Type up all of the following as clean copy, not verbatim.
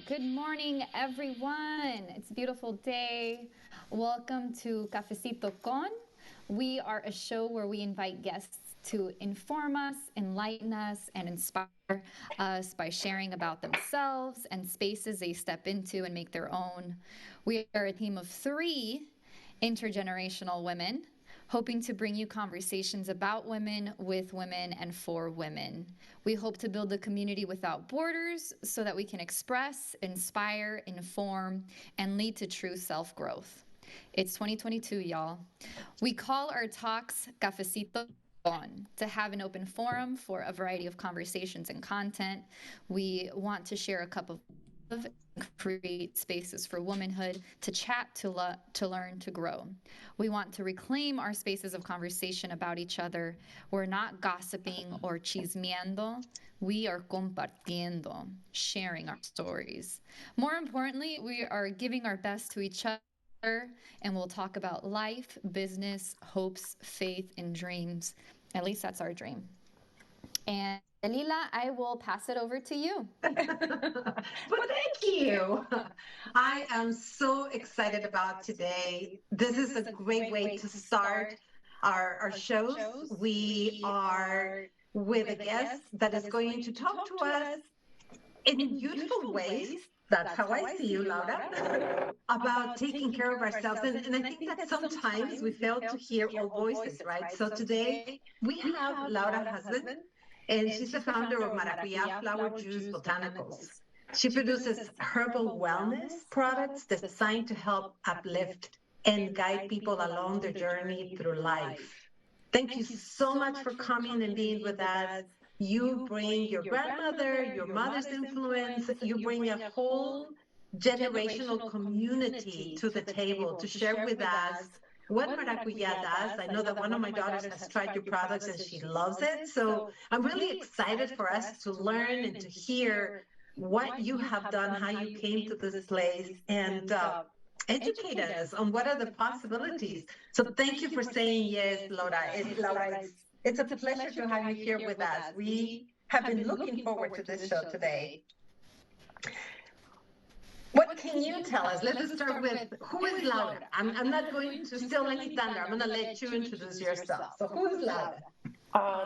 Good morning, everyone. It's a beautiful day. Welcome to Cafecito con. We are a show where we invite guests to inform us, enlighten us, and inspire us by sharing about themselves and spaces they step into and make their own. We are a team of three intergenerational women, hoping to bring you conversations about women, with women, and for women. We hope to build a community without borders so that we can express, inspire, inform, and lead to true self-growth. It's 2022, y'all. We call our talks Cafecito on to have an open forum for a variety of conversations and content. We want to share a cup of love, create spaces for womanhood to chat, to learn, to grow. We want to reclaim our spaces of conversation about each other. We're not gossiping or chismeando. We are compartiendo, sharing our stories. More importantly, we are giving our best to each other, and we'll talk about life, business, hopes, faith, and dreams. At least that's our dream. And Dalila, I will pass it over to you. Well, thank you. I am so excited about today. This is a great way to start our shows. We are with a guest that is going to talk to us in beautiful ways. That's how I see you, Laura, about taking care of ourselves. And I think that sometimes we fail to hear our voices, right? So today we have Laura Hasbun, and she's the founder of Maracuya Flower Juice Botanicals. She produces herbal wellness products designed to help uplift and guide people along their journey through life. Thank you so much for coming and being with us. You bring your grandmother, your mother's influence, you bring a whole generational community to the table to share with us what maracuya does. I know that one of my daughters has tried your products and she loves it. So I'm really excited for us to learn and to hear what you have done, how you came to this place, and educate us on what are the possibilities. So thank you for saying yes, Laura. It's a pleasure to have you here with us. We have been looking forward to this show today. What can you tell us? Let's start with who is Laura? I'm not going to steal any thunder. I'm going to let you introduce yourself. So who is Laura?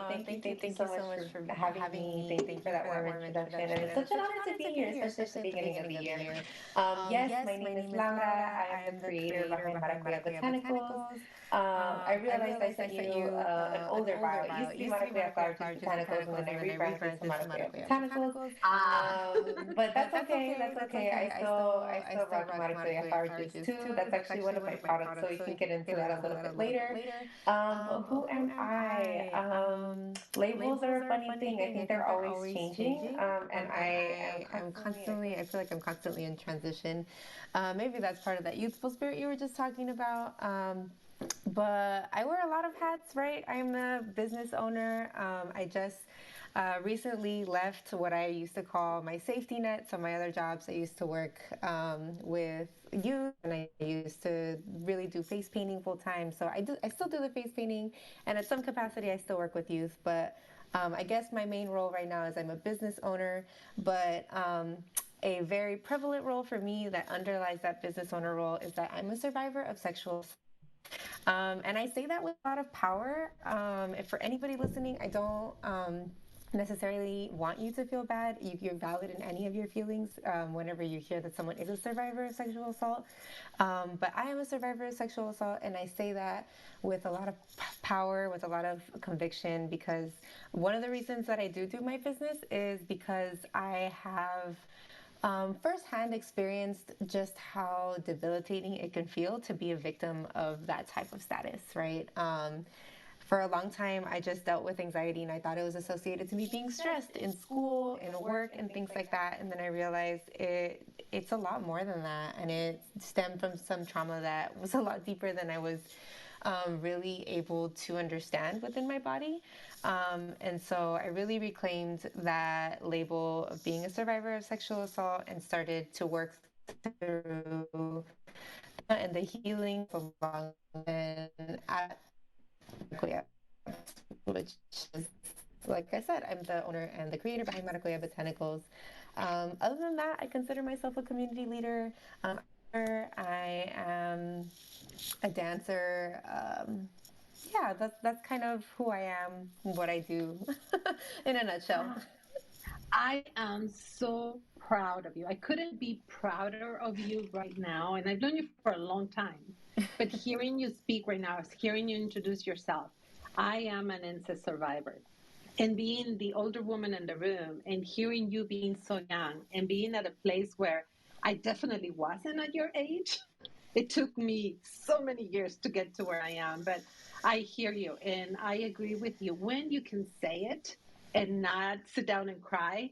Thank you so much for having me. Thank you for that warm introduction. And it's such an honor to be here, especially at the beginning of the year. Yes, my name is Laura. I am the creator behind Maracuya Botanicals. I realized I sent you an older bio. It used to be Maracuya Flower Juice Botanicals, and then I rebranded to Maracuya Botanicals. But that's okay. That's okay. I still rock Maracuya Flower Juice too. That's actually one of my products, so we can get into that a little bit later. But who am I? Labels are a funny thing. I think they're always changing. And I feel like I'm constantly in transition. Maybe that's part of that youthful spirit you were just talking about. But I wear a lot of hats, right? I'm a business owner. I just recently left what I used to call my safety net. So my other jobs, I used to work with youth, and I used to really do face painting full time. So I still do the face painting, and at some capacity, I still work with youth. But I guess my main role right now is I'm a business owner, but a very prevalent role for me that underlies that business owner role is that I'm a survivor of sexual assault. And I say that with a lot of power. If for anybody listening, I don't necessarily want you to feel bad. You're valid in any of your feelings whenever you hear that someone is a survivor of sexual assault. But I am a survivor of sexual assault, and I say that with a lot of power, with a lot of conviction, because one of the reasons that I do my business is because I have firsthand experienced just how debilitating it can feel to be a victim of that type of status, right? For a long time, I just dealt with anxiety, and I thought it was associated to me being stressed in school, in work, and things like that. And then I realized it's a lot more than that, and it stemmed from some trauma that was a lot deeper than I was really able to understand within my body. And so I really reclaimed that label of being a survivor of sexual assault and started to work through and the healing along and at which is like I said, I'm the owner and the creator behind Maracuyafjb Botanicals. Other than that, I consider myself a community leader. I am a dancer. Yeah, that's kind of who I am, what I do in a nutshell. I am so proud of you. I couldn't be prouder of you right now. And I've known you for a long time. But hearing you speak right now, hearing you introduce yourself, I am an incest survivor. And being the older woman in the room and hearing you being so young and being at a place where I definitely wasn't at your age. It took me so many years to get to where I am, but I hear you and I agree with you. When you can say it and not sit down and cry,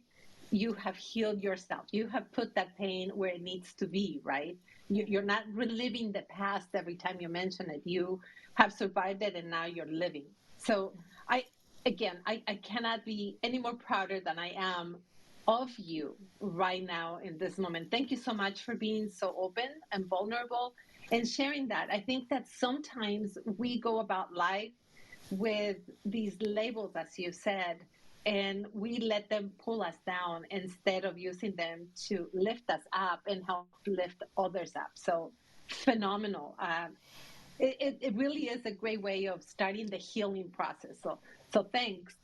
you have healed yourself. You have put that pain where it needs to be, right? You're not reliving the past every time you mention it. You have survived it and now you're living. So I, again, I cannot be any more prouder than I am of you right now in this moment. Thank you so much for being so open and vulnerable and sharing that. I think that sometimes we go about life with these labels, as you said, and we let them pull us down instead of using them to lift us up and help lift others up. So phenomenal. It really is a great way of starting the healing process. So thanks.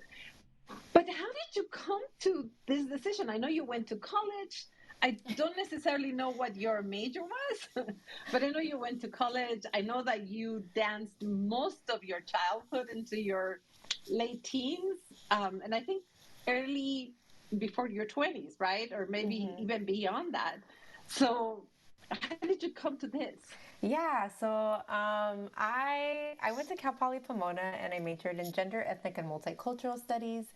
But how did you come to this decision? I know you went to college. I don't necessarily know what your major was, but I know you went to college. I know that you danced most of your childhood into your late teens, and I think early before your 20s, right? Or maybe Mm-hmm. even beyond that. So, how did you come to this? Yeah, so I went to Cal Poly Pomona and I majored in gender, ethnic, and multicultural studies.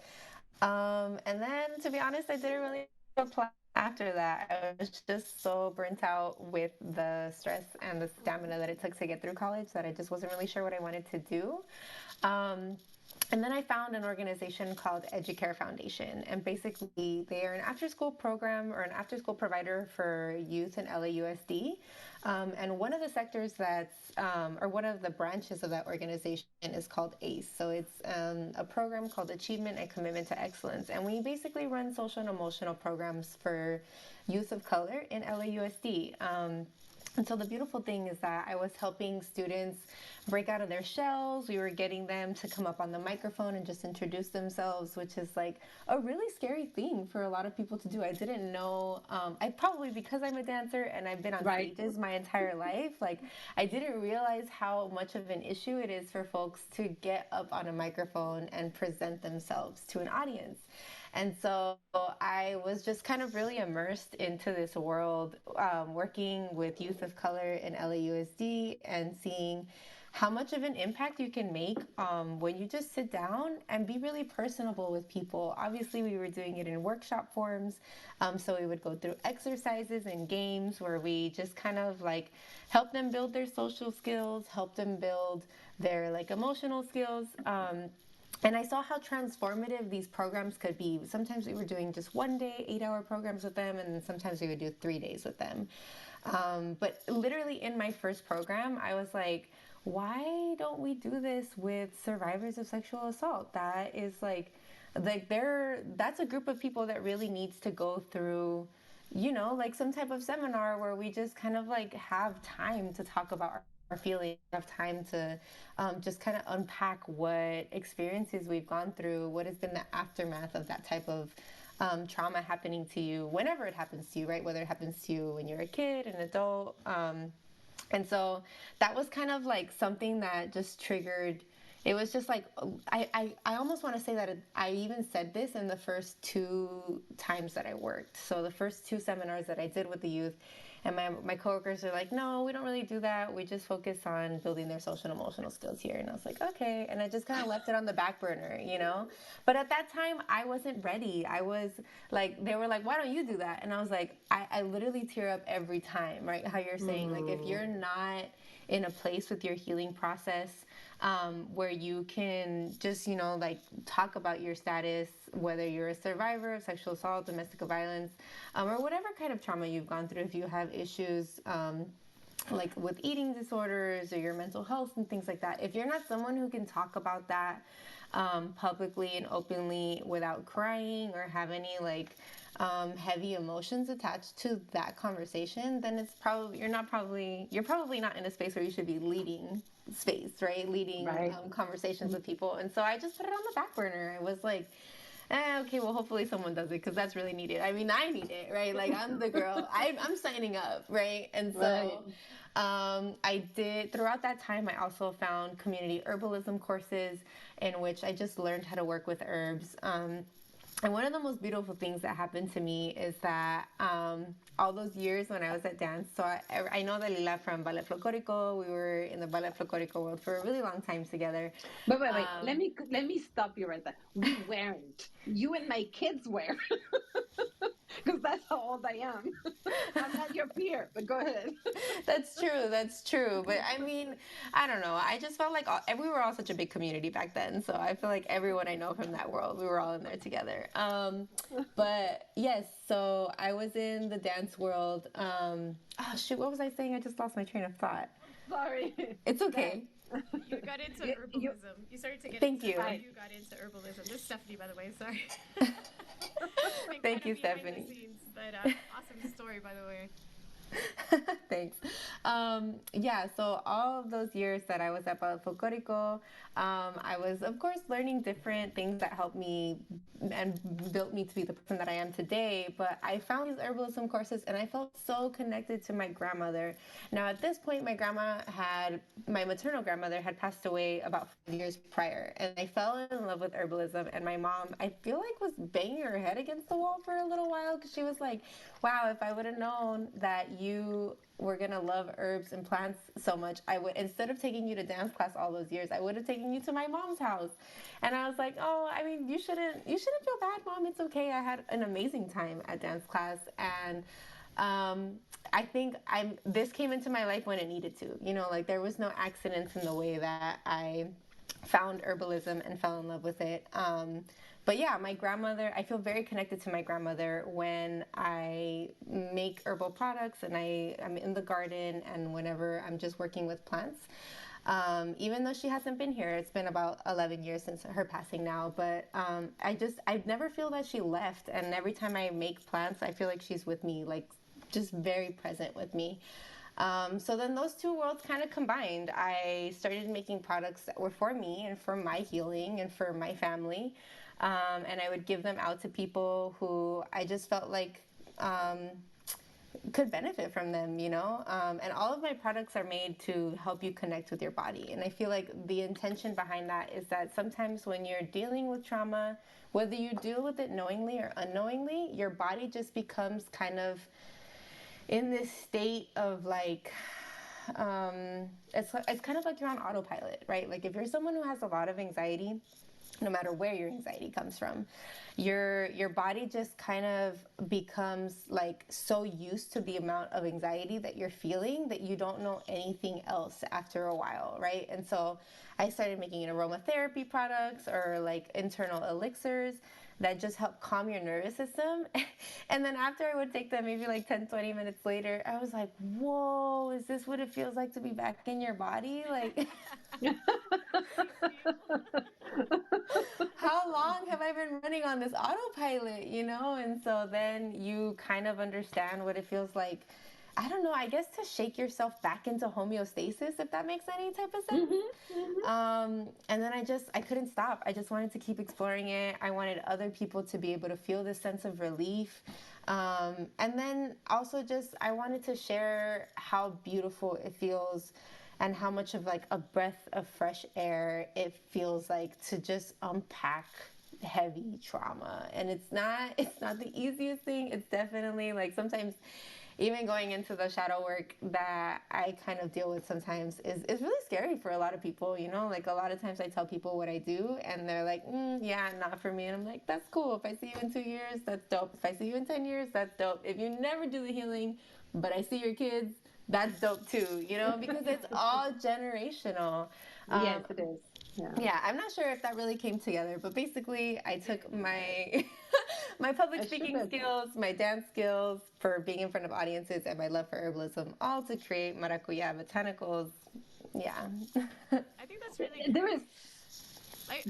And then, to be honest, I didn't really apply after that. I was just so burnt out with the stress and the stamina that it took to get through college that I just wasn't really sure what I wanted to do. Um, and then I found an organization called Educare Foundation. And basically, they are an after school program or an after school provider for youth in LAUSD. And one of the sectors or one of the branches of that organization is called ACE. So it's a program called Achievement and Commitment to Excellence. And we basically run social and emotional programs for youth of color in LAUSD. And so the beautiful thing is that I was helping students break out of their shells. We were getting them to come up on the microphone and just introduce themselves, which is like a really scary thing for a lot of people to do. I didn't know, I probably, because I'm a dancer and I've been on Right. stages my entire life, like I didn't realize how much of an issue it is for folks to get up on a microphone and present themselves to an audience. And so I was just kind of really immersed into this world, working with youth of color in LAUSD and seeing how much of an impact you can make when you just sit down and be really personable with people. Obviously, we were doing it in workshop forms. So we would go through exercises and games where we just kind of like help them build their social skills, help them build their like emotional skills. And I saw how transformative these programs could be. Sometimes we were doing just 1 day, 8 hour programs with them, and sometimes we would do 3 days with them. But literally in my first program, I was like, why don't we do this with survivors of sexual assault? That is that's a group of people that really needs to go through, like some type of seminar where we just kind of like have time to talk about our feelings, have time to just kind of unpack what experiences we've gone through, what has been the aftermath of that type of trauma happening to you, whenever it happens to you, right? Whether it happens to you when you're a kid, an adult. And so that was kind of like something that just triggered. It was just like, I almost want to say that I even said this in the first 2 times that I worked. So the first 2 seminars that I did with the youth, and my coworkers are like, no, we don't really do that. We just focus on building their social and emotional skills here. And I was like, okay. And I just kind of left it on the back burner. But at that time, I wasn't ready. I was like, they were like, why don't you do that? And I was like, I literally tear up every time, right? How you're saying, like, if you're not in a place with your healing process, where you can just, like talk about your status, whether you're a survivor of sexual assault, domestic violence, or whatever kind of trauma you've gone through, if you have issues, like with eating disorders or your mental health and things like that. If you're not someone who can talk about that publicly and openly without crying or have any like heavy emotions attached to that conversation, then it's probably you're probably not in a space where you should be leading space, right? Leading conversations with people. And so I just put it on the back burner. I was like, okay, well, hopefully someone does it because that's really needed. I mean, I need it, right? Like, I'm the girl. I'm signing up, right? And so I did, throughout that time, I also found community herbalism courses in which I just learned how to work with herbs. And one of the most beautiful things that happened to me is that all those years when I was at dance, so I know Dalila from Ballet Folklorico. We were in the Ballet Folklorico world for a really long time together. But wait. Let me stop you right there. We weren't. You and my kids were. Because that's how old I am. I'm not your peer, but go ahead. That's true. But I mean, I don't know. I just felt like we were all such a big community back then. So I feel like everyone I know from that world, we were all in there together. But yes, so I was in the dance world. Oh, shoot, what was I saying? I just lost my train of thought. Sorry. It's okay. You got into herbalism. You started to get Thank into you. how you got into herbalism. This is Stephanie, by the way. Sorry. Thank you, Stephanie. Scenes, but awesome story, by the way. Thanks. Yeah, so all of those years that I was at Ballet Folklorico, I was, of course, learning different things that helped me and built me to be the person that I am today. But I found these herbalism courses and I felt so connected to my grandmother. Now, at this point, my maternal grandmother had passed away about 5 years prior. And I fell in love with herbalism. And my mom, I feel like, was banging her head against the wall for a little while because she was like, wow, if I would have known that you were going to love herbs and plants so much, I would, instead of taking you to dance class all those years, I would have taken you to my mom's house. And I was like, oh, I mean, you shouldn't feel bad, Mom. It's okay. I had an amazing time at dance class. And I think this came into my life when it needed to, like there was no accidents in the way that I found herbalism and fell in love with it. But yeah, my grandmother, I feel very connected to my grandmother when I make herbal products and I'm in the garden and whenever I'm just working with plants. Even though she hasn't been here, it's been about 11 years since her passing now, but I never feel that she left. And every time I make plants, I feel like she's with me, like just very present with me. So then those two worlds kind of combined. I started making products that were for me and for my healing and for my family. And I would give them out to people who I just felt like could benefit from them, and all of my products are made to help you connect with your body. And I feel like the intention behind that is that sometimes when you're dealing with trauma, whether you deal with it knowingly or unknowingly, your body just becomes kind of in this state of like, it's kind of like you're on autopilot, right? Like if you're someone who has a lot of anxiety, no matter where your anxiety comes from, your body just kind of becomes like so used to the amount of anxiety that you're feeling that you don't know anything else after a while, right? And so I started making aromatherapy products or like internal elixirs that just help calm your nervous system. And then after I would take them, maybe like 10, 20 minutes later, I was like, whoa, is this what it feels like to be back in your body? Like, how long have I been running on this autopilot, And so then you kind of understand what it feels like. I don't know, I guess to shake yourself back into homeostasis, if that makes any type of sense. And then I couldn't stop. I just wanted to keep exploring it. I wanted other people to be able to feel this sense of relief. And then also I wanted to share how beautiful it feels and how much of like a breath of fresh air it feels like to just unpack heavy trauma. And it's not the easiest thing. It's definitely like sometimes even going into the shadow work that I kind of deal with sometimes is really scary for a lot of people, like a lot of times I tell people what I do and they're like, yeah, not for me. And I'm like, that's cool. If I see you in 2 years, that's dope. If I see you in 10 years, that's dope. If you never do the healing, but I see your kids, that's dope too, because it's all generational. Yes, it is. Yeah, I'm not sure if that really came together, but basically I took my my public speaking skills, my dance skills for being in front of audiences, and my love for herbalism, all to create maracuya botanicals. Yeah. I think that's really cool.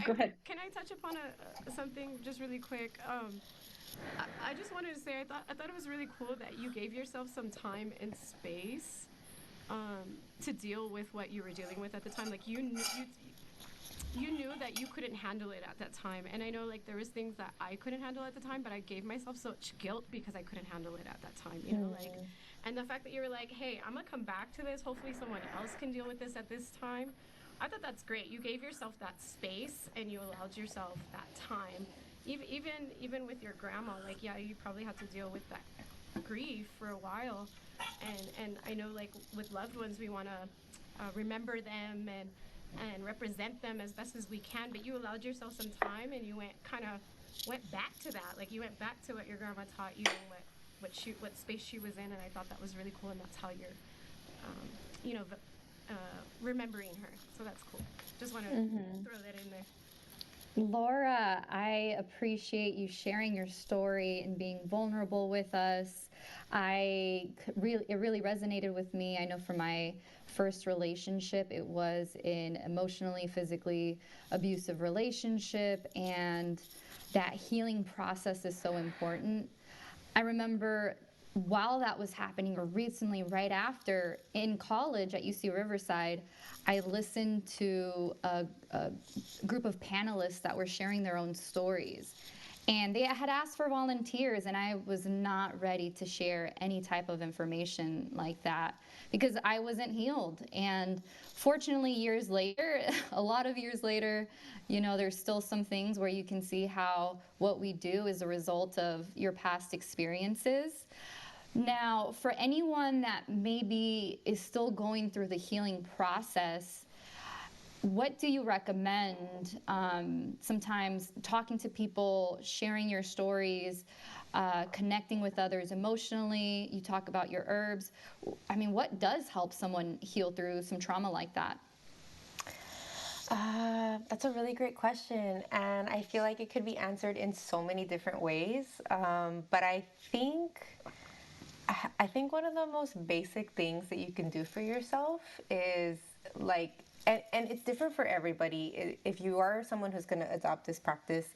Go ahead. Can I touch upon something just really quick? I just wanted to say I thought it was really cool that you gave yourself some time and space to deal with what you were dealing with at the time. Like you knew that you couldn't handle it at that time, and I know like there was things that I couldn't handle at the time, but I gave myself such guilt because I couldn't handle it at that time, you know, like, and the fact that you were like, hey, I'm gonna come back to this, hopefully someone else can deal with this at this time. I thought that's great. You gave yourself that space and you allowed yourself that time. Even with your grandma, like, yeah, you probably had to deal with that grief for a while, and I know like with loved ones we want to remember them and represent them as best as we can, but you allowed yourself some time and you went back to that, like you went back to what your grandma taught you and what space she was in, and I thought that was really cool, and that's how you're remembering her, so that's cool. Just want to throw that in there. Laura, I appreciate you sharing your story and being vulnerable with us. It really resonated with me. I know for my first relationship, it was an emotionally, physically abusive relationship, and that healing process is so important. I remember while that was happening, or recently, right after, in college at UC Riverside, I listened to a group of panelists that were sharing their own stories. And they had asked for volunteers, and I was not ready to share any type of information like that because I wasn't healed. And fortunately, years later, a lot of years later, you know, there's still some things where you can see how what we do is a result of your past experiences. Now, for anyone that maybe is still going through the healing process, what do you recommend? Sometimes talking to people, sharing your stories, connecting with others emotionally. You talk about your herbs. I mean, what does help someone heal through some trauma like that? That's a really great question, and I feel like it could be answered in so many different ways. But I think one of the most basic things that you can do for yourself is like, and it's different for everybody. If you are someone who's going to adopt this practice,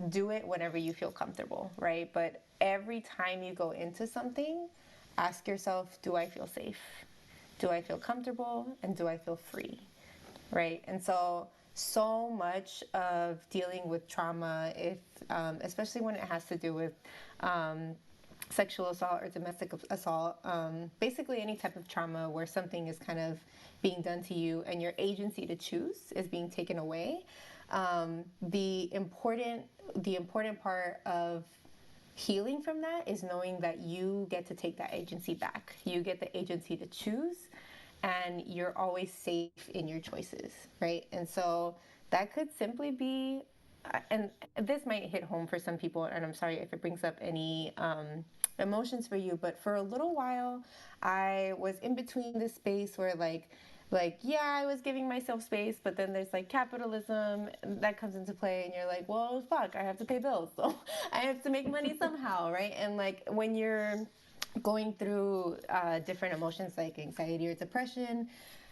do it whenever you feel comfortable, right? But every time you go into something, ask yourself, do I feel safe? Do I feel comfortable? And do I feel free? Right? And so much of dealing with trauma, especially when it has to do with sexual assault or domestic assault, basically any type of trauma where something is kind of being done to you and your agency to choose is being taken away. The important part of healing from that is knowing that you get to take that agency back. You get the agency to choose, and you're always safe in your choices, right? And so that could simply be, and this might hit home for some people, and I'm sorry if it brings up any emotions for you, but for a little while, I was in between this space where yeah, I was giving myself space, but then there's like capitalism that comes into play, and you're like, well, fuck, I have to pay bills, so I have to make money somehow, right? And like when you're going through different emotions like anxiety or depression,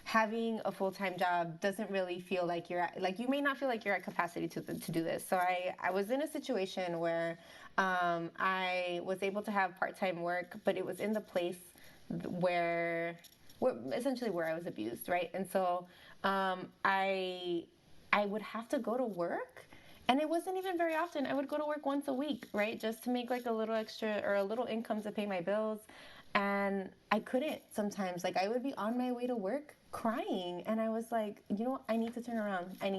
having a full-time job doesn't really feel like you may not feel like you're at capacity to do this. So I was in a situation where I was able to have part-time work, but it was in the place where essentially where I was abused, right? And so I would have to go to work, and it wasn't even very often. I would go to work once a week, right? Just to make like a little extra or a little income to pay my bills. And I couldn't sometimes. Like I would be on my way to work crying, and I was like, you know what? I need to turn around. I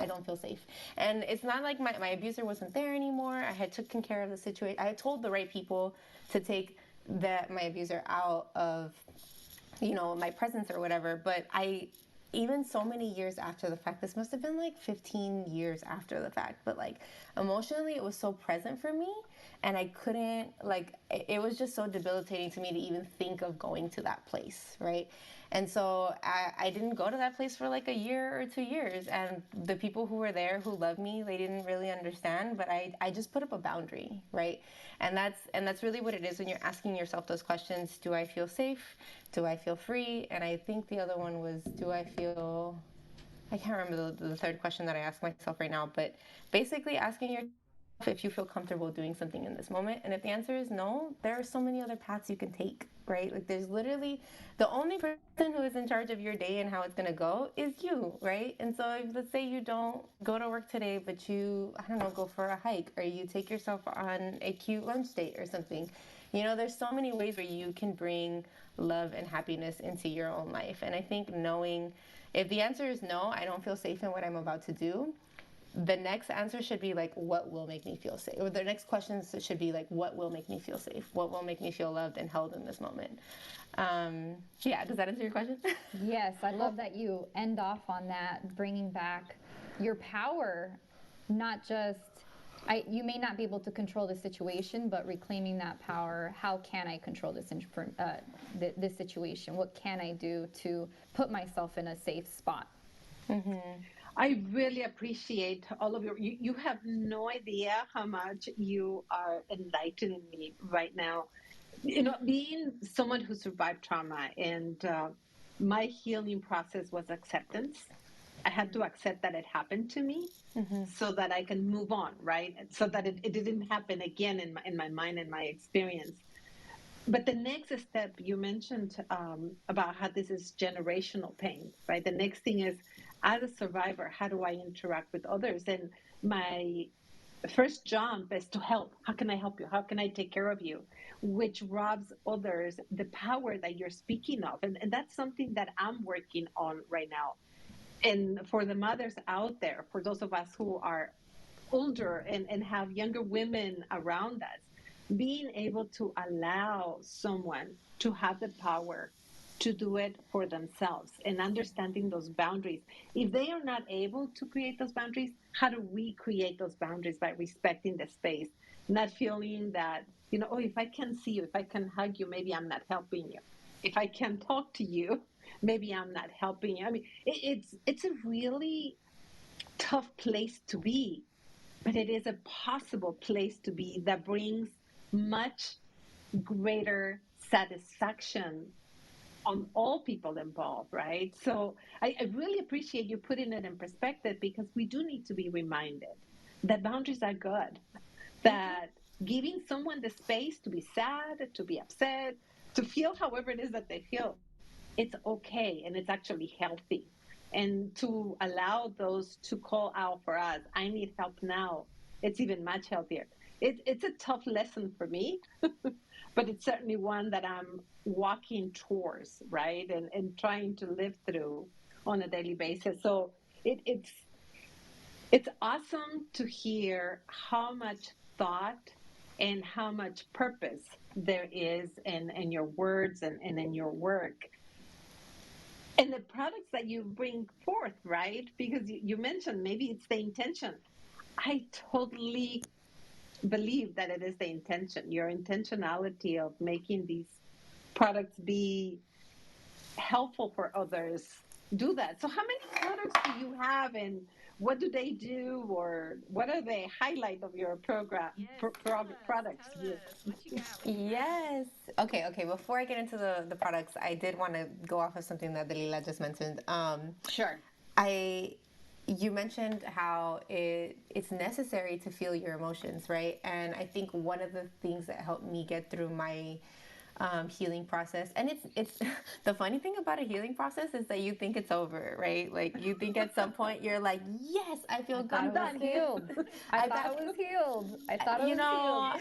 don't feel safe. And it's not like my abuser wasn't there anymore. I had taken care of the situation. I had told the right people to take my abuser out of, my presence or whatever. But even so many years after the fact, this must have been like 15 years after the fact, but like emotionally it was so present for me, and I couldn't, it was just so debilitating to me to even think of going to that place, right? And so I didn't go to that place for like a year or 2 years, and the people who were there who loved me, they didn't really understand, but I just put up a boundary, right? And that's really what it is when you're asking yourself those questions. Do I feel safe? Do I feel free? And I think the other one was, do I feel I can't remember the third question that I asked myself right now, but basically asking yourself if you feel comfortable doing something in this moment. And if the answer is no, there are so many other paths you can take, right? Like there's literally the only person who is in charge of your day and how it's going to go is you, right? And so if, let's say you don't go to work today, but you, I don't know, go for a hike, or you take yourself on a cute lunch date or something. You know, there's so many ways where you can bring love and happiness into your own life. And I think knowing if the answer is no, I don't feel safe in what I'm about to do, the next answer should be like, what will make me feel safe? Or the next questions should be like, what will make me feel safe? What will make me feel loved and held in this moment? Yeah, does that answer your question? Yes, I love that you end off on that, bringing back your power, not just, you may not be able to control the situation, but reclaiming that power. How can I control this situation? What can I do to put myself in a safe spot? Mm-hmm. I really appreciate all of you have no idea how much you are enlightening me right now. You know, being someone who survived trauma, and my healing process was acceptance. I had to accept that it happened to me, so that I can move on, right? So that it didn't happen again in my mind and my experience. But the next step you mentioned, about how this is generational pain, right? The next thing is, as a survivor, how do I interact with others? And my first jump is to help. How can I help you? How can I take care of you? Which robs others the power that you're speaking of. And that's something that I'm working on right now. And for the mothers out there, for those of us who are older and have younger women around us, being able to allow someone to have the power to do it for themselves and understanding those boundaries. If they are not able to create those boundaries, how do we create those boundaries? By respecting the space, not feeling that, you know, oh, if I can see you, if I can hug you, maybe I'm not helping you. If I can talk to you, maybe I'm not helping you. I mean, it's a really tough place to be, but it is a possible place to be that brings much greater satisfaction on all people involved, right? So I really appreciate you putting it in perspective, because we do need to be reminded that boundaries are good, that giving someone the space to be sad, to be upset, to feel however it is that they feel, it's okay and it's actually healthy. And to allow those to call out for us, I need help now, it's even much healthier. It's a tough lesson for me, but it's certainly one that I'm walking towards, right? And trying to live through on a daily basis. So it's awesome to hear how much thought and how much purpose there is in your words and in your work and the products that you bring forth, right? Because you mentioned maybe it's the intention. I totally believe that it is the intention, your intentionality of making these products be helpful for others. Do that. So, how many products do you have, and what do they do, or what are the highlight of your program Yes, products? tell us. What you got? What you got? Yes. Okay. Before I get into the products, I did want to go off of something that Dalila just mentioned. Sure. You mentioned how it's necessary to feel your emotions, right? And I think one of the things that helped me get through my healing process, and it's the funny thing about a healing process is that you think it's over, right? Like you think at some point you're like, yes, I feel good. I was healed. I thought I was healed. I thought I You was know,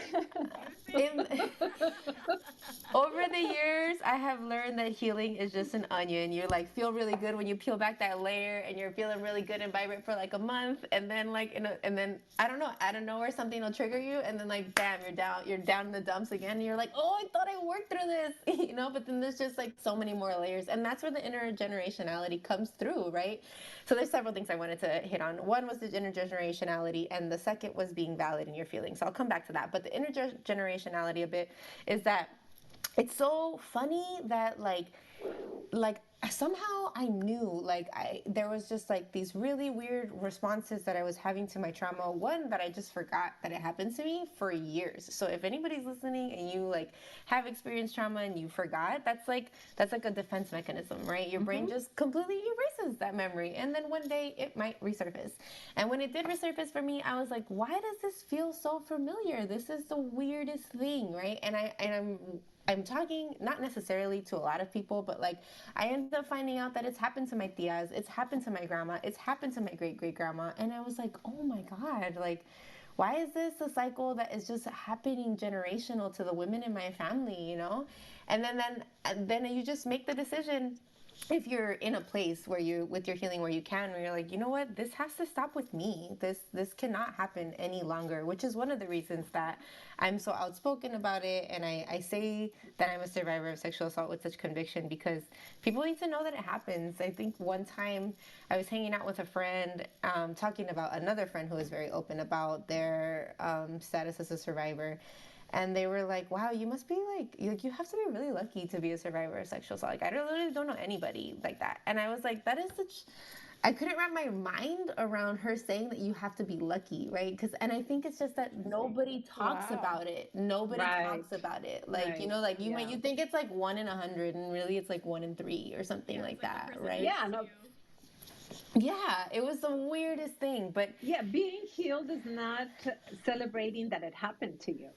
healed. in, over the years, I have learned that healing is just an onion. You like feel really good when you peel back that layer, and you're feeling really good and vibrant for like a month, and then and then I don't know, out of nowhere something will trigger you, and then like bam, you're down in the dumps again, and you're like, oh, I thought I worked through this, you know. But then there's just like so many more layers, and that's where the intergenerationality comes through, right? So there's several things I wanted to hit on. One was the intergenerationality, and the second was being valid in your feelings. So I'll come back to that. But the intergenerationality a bit is that it's so funny that like somehow I knew, like, there was just like these really weird responses that I was having to my trauma. One, that I just forgot that it happened to me for years. So if anybody's listening and you like have experienced trauma and you forgot, that's like a defense mechanism, right? Your brain just completely erases that memory, and then one day it might resurface. And when it did resurface for me, I was like, why does this feel so familiar? This is the weirdest thing, right? And I'm talking not necessarily to a lot of people, but like I ended up finding out that it's happened to my tias, it's happened to my grandma, it's happened to my great great grandma, and I was like, oh my god, like, why is this a cycle that is just happening generational to the women in my family, you know? And then you just make the decision, if you're in a place where you with your healing where you're like, you know what, this has to stop with me, this cannot happen any longer, which is one of the reasons that I'm so outspoken about it, and I say that I'm a survivor of sexual assault with such conviction, because people need to know that it happens. I think one time I was hanging out with a friend, talking about another friend who was very open about their status as a survivor. And they were like, wow, you must be like you have to be really lucky to be a survivor of sexual assault. Like, I literally don't know anybody like that. And I was like, that is such, I couldn't wrap my mind around her saying that you have to be lucky, right? And I think it's just that nobody talks about it. Nobody talks about it. Like, you know, like you think it's like 1 in 100, and really it's like 1 in 3 or something like that, right? Yeah, no. Yeah, it was the weirdest thing. But yeah, being healed is not celebrating that it happened to you.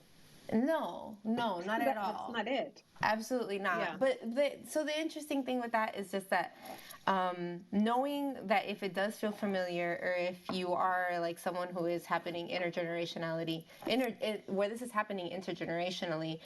No, not at all. That's not it. Absolutely not. Yeah. But the interesting thing with that is just that knowing that if it does feel familiar, or if you are like someone who is happening intergenerationality, where this is happening intergenerationally,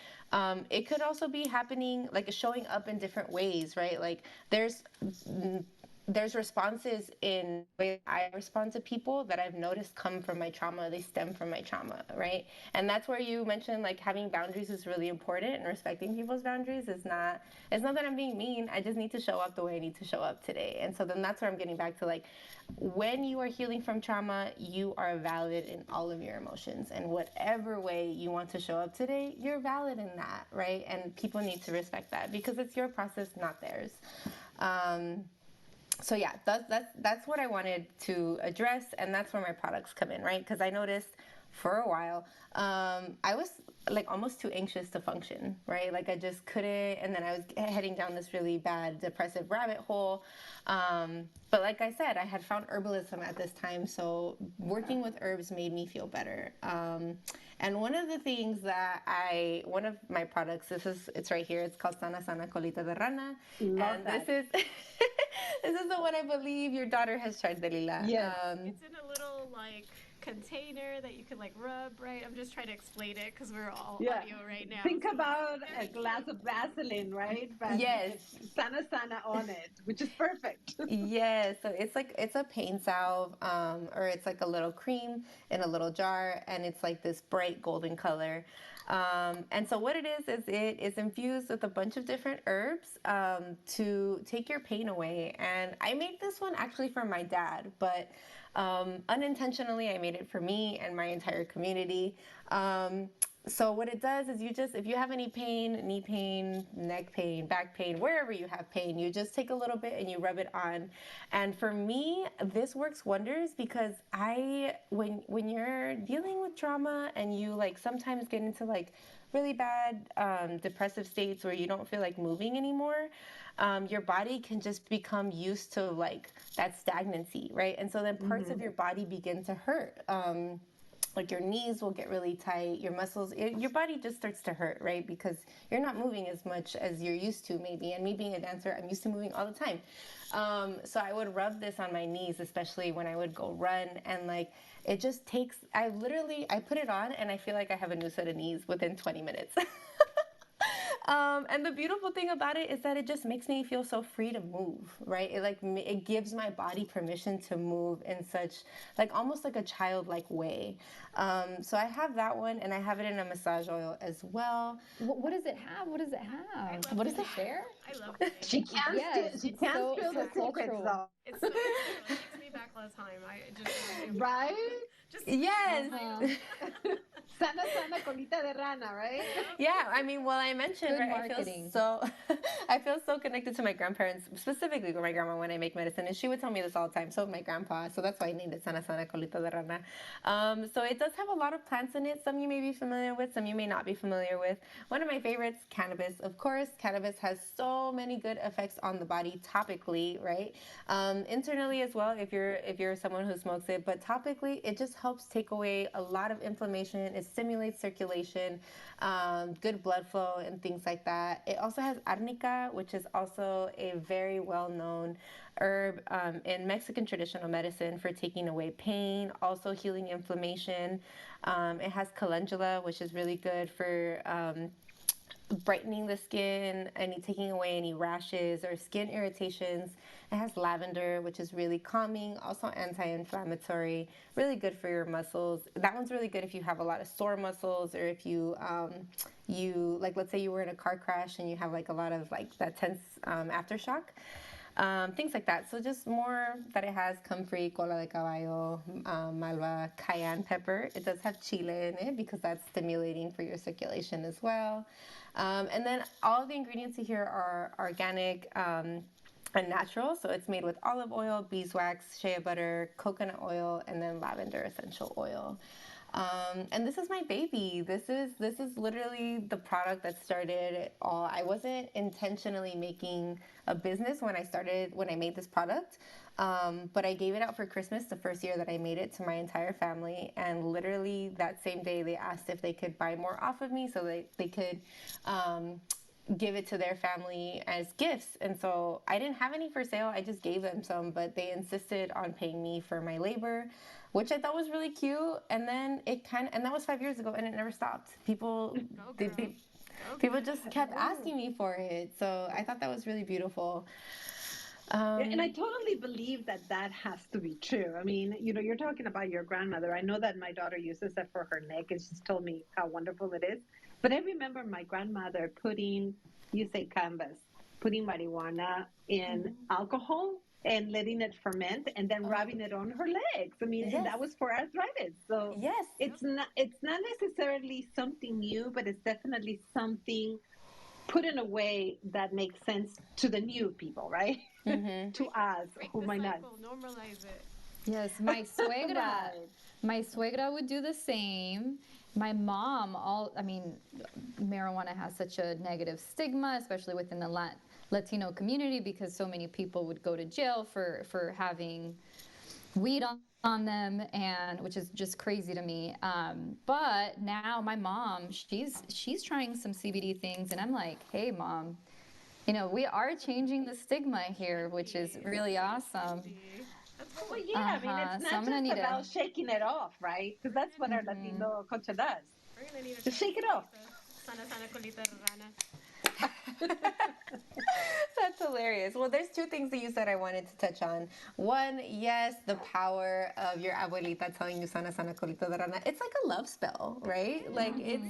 it could also be happening, like showing up in different ways, right? Like there's responses in the way I respond to people that I've noticed come from my trauma. They stem from my trauma, right? And that's where you mentioned like having boundaries is really important, and respecting people's boundaries is not, it's not that I'm being mean. I just need to show up the way I need to show up today. And so then that's where I'm getting back to, like, when you are healing from trauma, you are valid in all of your emotions. And whatever way you want to show up today, you're valid in that, right? And people need to respect that, because it's your process, not theirs. So yeah, that's what I wanted to address, and that's where my products come in, right? Because I noticed for a while, I was like almost too anxious to function, right? Like I just couldn't, and then I was heading down this really bad depressive rabbit hole. But like I said, I had found herbalism at this time, so working with herbs made me feel better. And one of the things that one of my products, it's right here, it's called Sana Sana Colita de Rana. Love that. This is this is the one I believe your daughter has tried, Delila. Yes. It's in a little like container that you can like rub, right? I'm just trying to explain it because we're all audio right now. Think about a glass of Vaseline, right? But yes. Sana Sana on it, which is perfect. Yes. So it's a pain salve, or it's like a little cream in a little jar, and it's like this bright golden color. And so what it is it is infused with a bunch of different herbs to take your pain away. And I made this one actually for my dad, but unintentionally I made it for me and my entire community. So what it does is if you have any pain, knee pain, neck pain, back pain, wherever you have pain, you just take a little bit and you rub it on. And for me, this works wonders, because when you're dealing with trauma and you like sometimes get into like really bad depressive states where you don't feel like moving anymore, your body can just become used to like that stagnancy, right? And so then parts of your body begin to hurt. Like your knees will get really tight, your muscles, your body just starts to hurt, right? Because you're not moving as much as you're used to, maybe. And me being a dancer, I'm used to moving all the time. So I would rub this on my knees, especially when I would go run. And like, it just takes, I put it on and I feel like I have a new set of knees within 20 minutes. And the beautiful thing about it is that it just makes me feel so free to move, right? It gives my body permission to move in such like almost like a childlike way. So I have that one, and I have it in a massage oil as well. What does it have? What does it have? What does it share? I love it. She can't spill the secrets though. It's so true. It takes me back last time. Right? Just yes. Sana, sana, colita de rana, right? Yeah, I mean, well, I mentioned, Good right, marketing. I feel so connected to my grandparents, specifically with my grandma when I make medicine, and she would tell me this all the time. So would my grandpa, so that's why I named it Sana Sana Colita de Rana. So it does have a lot of plants in it. Some you may be familiar with, some you may not be familiar with. One of my favorites, cannabis. Of course, cannabis has so many good effects on the body topically, right? Internally as well, if you're someone who smokes it, but topically, it just helps take away a lot of inflammation. It stimulates circulation, good blood flow, and things like that. It also has arnica, which is also a very well-known herb in Mexican traditional medicine for taking away pain, also healing inflammation. It has calendula, which is really good for brightening the skin, taking away any rashes or skin irritations. It has lavender, which is really calming, also anti-inflammatory, really good for your muscles. That one's really good if you have a lot of sore muscles, or if you like, let's say you were in a car crash and you have like a lot of like that tense aftershock. Things like that. So just more that it has: comfrey, cola de caballo, malva, cayenne pepper. It does have chile in it because that's stimulating for your circulation as well. And then all the ingredients here are organic and natural. So it's made with olive oil, beeswax, shea butter, coconut oil, and then lavender essential oil. And this is my baby. This is literally the product that started it all. I wasn't intentionally making a business when I made this product. But I gave it out for Christmas the first year that I made it to my entire family. And literally that same day, they asked if they could buy more off of me so they could give it to their family as gifts. And so I didn't have any for sale. I just gave them some, but they insisted on paying me for my labor, which I thought was really cute. And then and that was 5 years ago, and it never stopped. People just kept asking me for it. So I thought that was really beautiful. And I totally believe that that has to be true. I mean, you're talking about your grandmother. I know that my daughter uses it for her neck, and she's told me how wonderful it is. But I remember my grandmother you say canvas, putting marijuana in alcohol and letting it ferment, and then rubbing it on her legs. I mean, and that was for arthritis. So Yes. it's not necessarily something new, but it's definitely something put in a way that makes sense to the new people, right? To us who might not. Normalize it. Yes, my suegra. Right. My suegra would do the same. My mom, marijuana has such a negative stigma, especially within the Latino community, because so many people would go to jail for having weed on them, and which is just crazy to me. But now my mom, she's trying some CBD things, and I'm like, hey, mom, we are changing the stigma here, which is really awesome. Well, yeah, I mean, it's not just about shaking it off, right? Because that's what our Latino culture does. We're gonna need a Just shake it off. Sana sana colita de rana. That's hilarious. Well, there's two things that you said I wanted to touch on. One, yes, the power of your abuelita telling you sana sana colita de rana. It's like a love spell, right? Like it's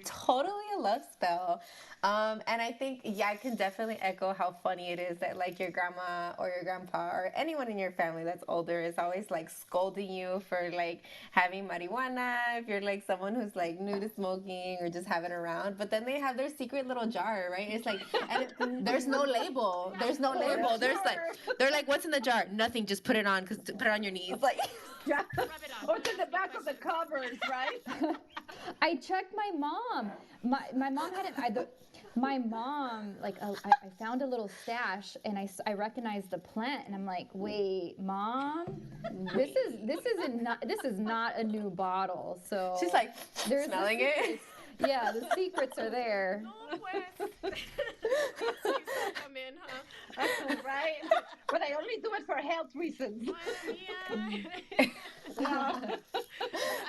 totally a love spell. And I think, I can definitely echo how funny it is that like your grandma or your grandpa or anyone in your family that's older is always like scolding you for like having marijuana, if you're like someone who's like new to smoking or just having it around. But then they have their secret little jar, right? It's like, and there's no label. There's no label. They're like, what's in the jar? Nothing. Just put it on, put it on your knees. Like, yeah. Or to the back of the cupboards, right? I checked my mom. My mom hadn't. My mom, I found a little stash, and I recognized the plant, and I'm like, wait, mom, this is not a new bottle. So she's like smelling it. Yeah, the secrets are there. No, Wes. Come in, huh? Right? But I only do it for health reasons.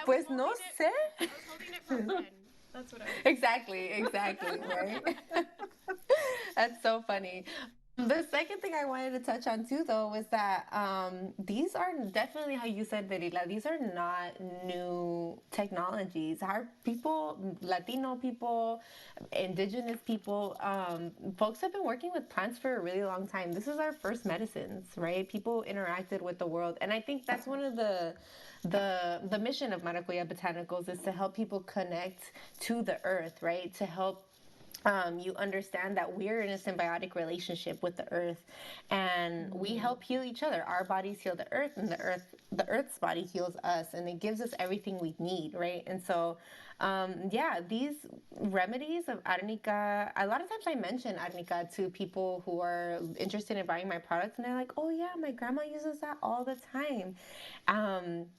Pues no sé. I was holding it for a friend. That's what I was. Exactly, right? That's so funny. The second thing I wanted to touch on too, though, was that these are definitely how you said, Verila, these are not new technologies. Our people, Latino people, indigenous people, folks have been working with plants for a really long time. This is our first medicines, right? People interacted with the world, and I think that's one of the mission of Maracuya Botanicals is to help people connect to the earth, right? To help you understand that we're in a symbiotic relationship with the earth, and we help heal each other. Our bodies heal the earth, and the earth's body heals us, and it gives us everything we need, right? And so yeah, these remedies of arnica, a lot of times I mention arnica to people who are interested in buying my products, and they're like, oh yeah, my grandma uses that all the time.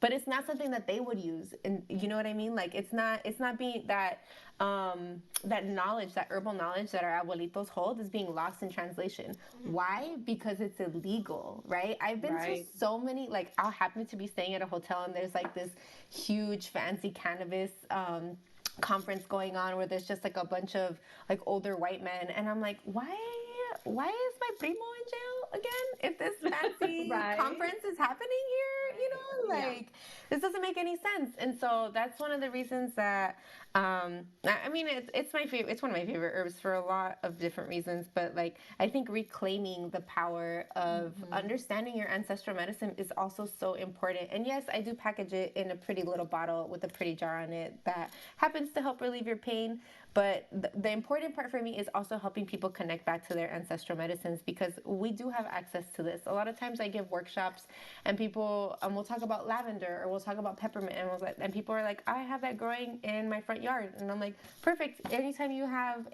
But it's not something that they would use, and you know what I mean? Like it's not being that knowledge, that herbal knowledge that our abuelitos hold is being lost in translation. Why? Because it's illegal, right? I've been to so many, like I'll happen to be staying at a hotel and there's like this huge fancy cannabis conference going on where there's just like a bunch of like older white men, and I'm like, why is my primo in jail again if this fancy conference is happening here? You know, like this doesn't make any sense. And so that's one of the reasons that I mean, it's my favorite. It's one of my favorite herbs for a lot of different reasons. But like, I think reclaiming the power of understanding your ancestral medicine is also so important. And yes, I do package it in a pretty little bottle with a pretty jar on it that happens to help relieve your pain. But the important part for me is also helping people connect back to their ancestral medicines, because we do have access to this. A lot of times I give workshops and people, we'll talk about lavender or we'll talk about peppermint, and people are like, I have that growing in my front yard. And I'm like, perfect. Anytime you have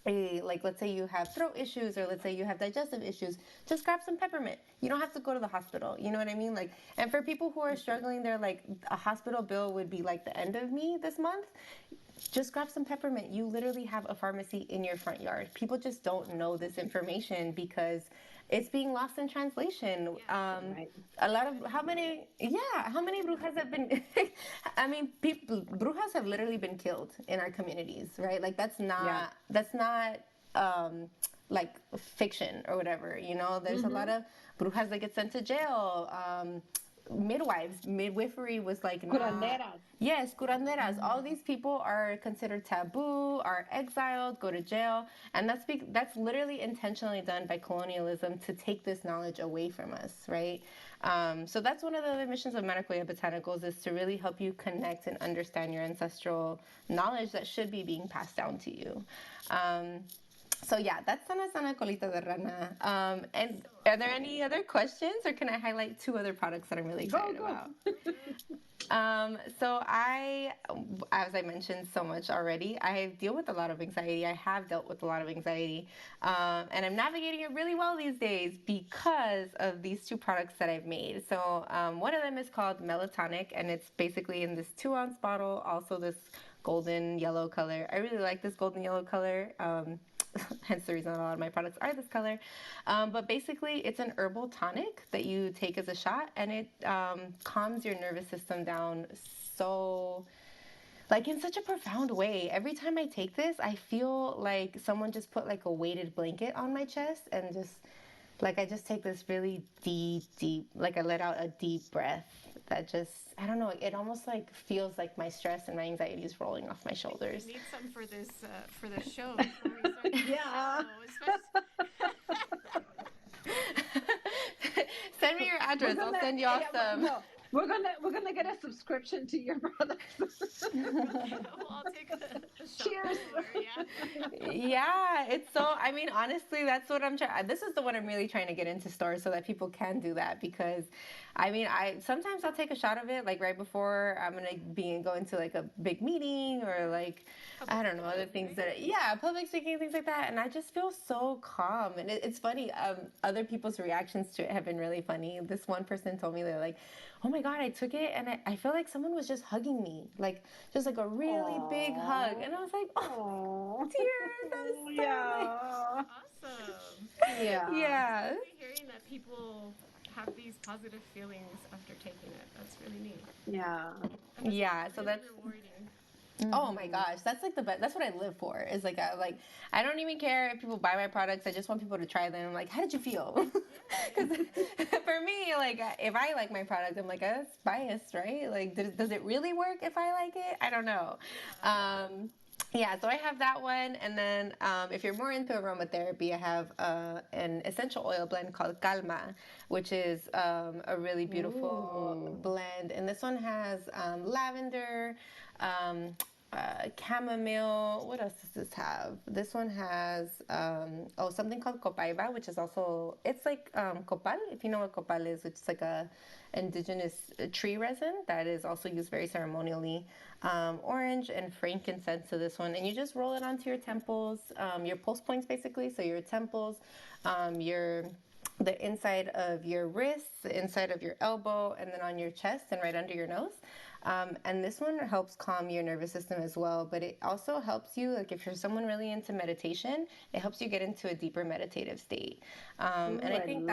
like, let's say you have throat issues, or let's say you have digestive issues, just grab some peppermint. You don't have to go to the hospital. You know what I mean? Like, and for people who are struggling, they're like, a hospital bill would be like the end of me this month. Just grab some peppermint. You literally have a pharmacy in your front yard. People just don't know this information because it's being lost in translation. A lot of how many brujas have been? I mean, brujas have literally been killed in our communities, right? Like that's not like fiction or whatever. You know, there's a lot of brujas that get sent to jail. Midwifery was like Curanderas. Yes, curanderas. All these people are considered taboo, are exiled, go to jail, and that's literally intentionally done by colonialism to take this knowledge away from us, right? So that's one of the other missions of Maracuya Botanicals, is to really help you connect and understand your ancestral knowledge that should be being passed down to you. So yeah, that's Sana Sana Colita de Rana. And are there any other questions, or can I highlight two other products that I'm really excited about? So as I mentioned so much already, I deal with a lot of anxiety. I have dealt with a lot of anxiety, and I'm navigating it really well these days because of these two products that I've made. So one of them is called Melatonic, and it's basically in this 2-ounce bottle, also this golden yellow color. I really like this golden yellow color. Hence the reason a lot of my products are this color. But basically, it's an herbal tonic that you take as a shot, and it calms your nervous system down so, like, in such a profound way. Every time I take this, I feel like someone just put like a weighted blanket on my chest, and just like I just take this really deep, like I let out a deep breath that just, I don't know, it almost like feels like my stress and my anxiety is rolling off my shoulders. I need some for this show before we start the Yeah. Send me your address. I'll send you off some. No, we're gonna get a subscription to your products. I'll take a shot. Cheers. Yeah, it's so, I mean, honestly, that's what I'm trying. This is the one I'm really trying to get into stores so that people can do that, because I mean, sometimes I'll take a shot of it like right before I'm gonna go into like a big meeting, or like I don't know, other things that public speaking, things like that, and I just feel so calm. And it's funny, other people's reactions to it have been really funny. This one person told me, they're like, oh my god, I took it and I feel like someone was just hugging me, like just like a really big hug, and I was like, oh, tears. That was so Awesome. Yeah. It's really hearing that people have these positive feelings after taking it. That's really neat. Yeah. And Yeah, so really that's rewarding. Oh my gosh, that's like the best. That's what I live for. Is like I don't even care if people buy my products. I just want people to try them. Like, how did you feel? Because for me, like if I like my product, I'm like, that's biased, right? Like, does it really work if I like it? I don't know. Yeah, so I have that one, and then if you're more into aromatherapy, I have an essential oil blend called Calma, which is a really beautiful blend, and this one has lavender, um, chamomile. What else does this have? This one has something called Copaiba, which is also it's like copal. If you know what copal is, which is like a indigenous tree resin that is also used very ceremonially. Orange and frankincense to this one, and you just roll it onto your temples, your pulse points basically. So your temples, your the inside of your wrists, the inside of your elbow, and then on your chest and right under your nose. And this one helps calm your nervous system as well, but it also helps you, like if you're someone really into meditation, it helps you get into a deeper meditative state. And I think